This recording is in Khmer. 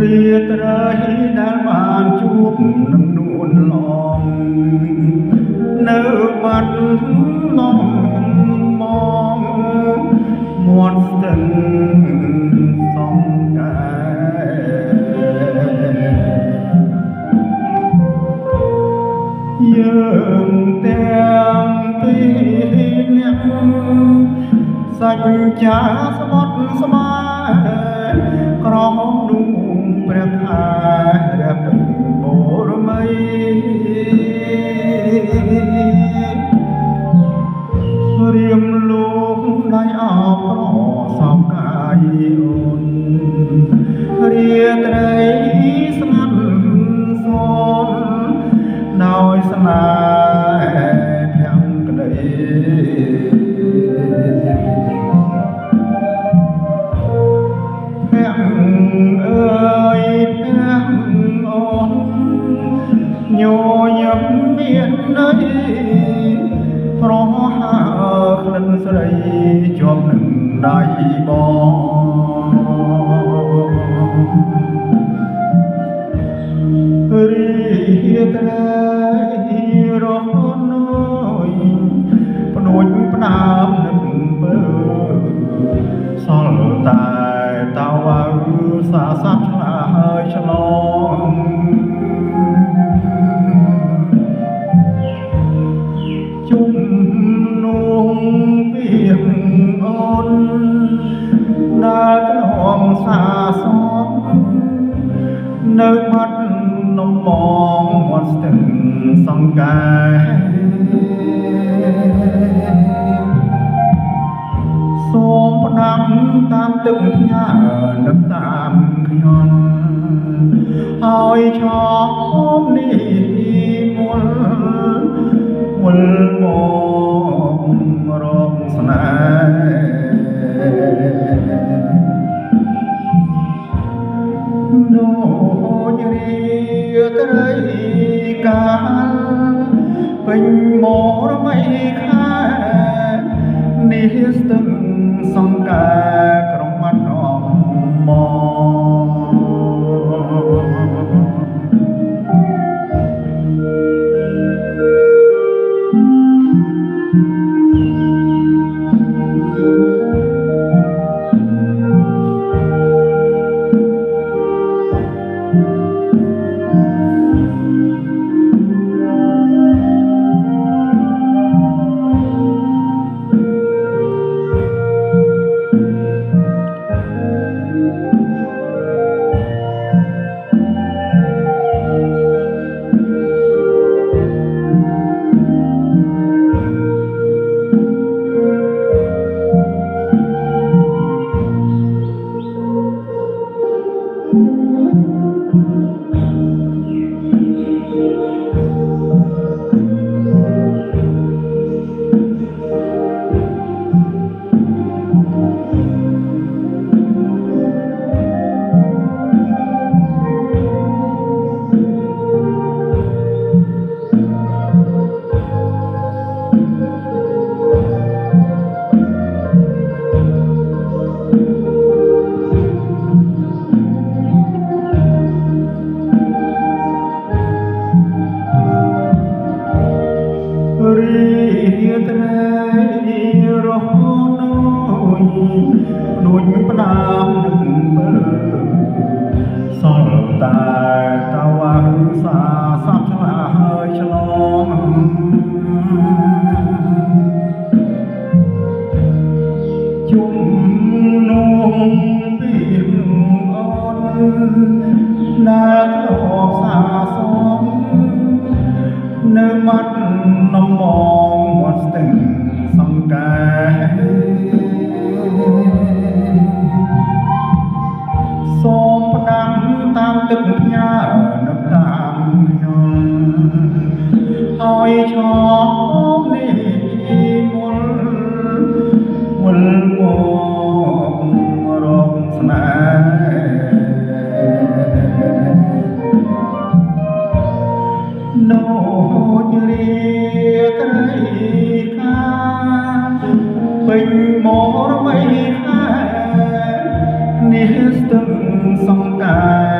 រៀតរៃដែលបានជួបនឹងនួនឡងនៅបាត់ឡងមកមាត់ស្ទឹងសំកាយើងទាំងពីរនាក់សច្ចាស្បត់ស្មាក្រហមនោះព្រះខែព្រះពេញបរមីរៀមលោកដៃអោបក្រសោកកាយអូនរាត្រីស្ងាត់សូនដោយស្នេហ៍ភាំងក្តីភាំងអើយភាំងអូនញញឹមមានន័យប្រហាក្លិនស្រីជាប់នឹងដៃបងរីត្រីរហូតភ្នួចផ្ដាំនឹងបើសល់តែតៅសាសាឆ្លាហើយឆ្លងជុំនោះពីអូនដើរក្លងសាសងនៅបាត់នំបងមាត់ស្ទឹងសង្កែសូមផ្ដាំតាមទឹកផ្ញើនឹកតាមខ្ញុំហើយឆោមនេះមុលមករកស្នេហ៍ដូចរីត្រីកាលពេញមរមីខែនេះស្ទឹងសង្កែក្រុងបាត់អមមករីត្រីរហូតដូចផ្ដាំនឹងមើសល់តែតៅសាសាប់ឆ្លាហើយឆ្លងជុំនោះពីអូនដើរធ្លាប់សាសំនៅមាត់នំបងមាត់ស្ទឹងសង្កែសូមផ្ដាំតាមទឹកផ្ញើនឹកតាមខ្ញុំហើយឆោមនេះមុលមករកស្នេហ៍ដូចរីត្រីកាពេញមរមីខែនេះស្ទឹងសង្កែ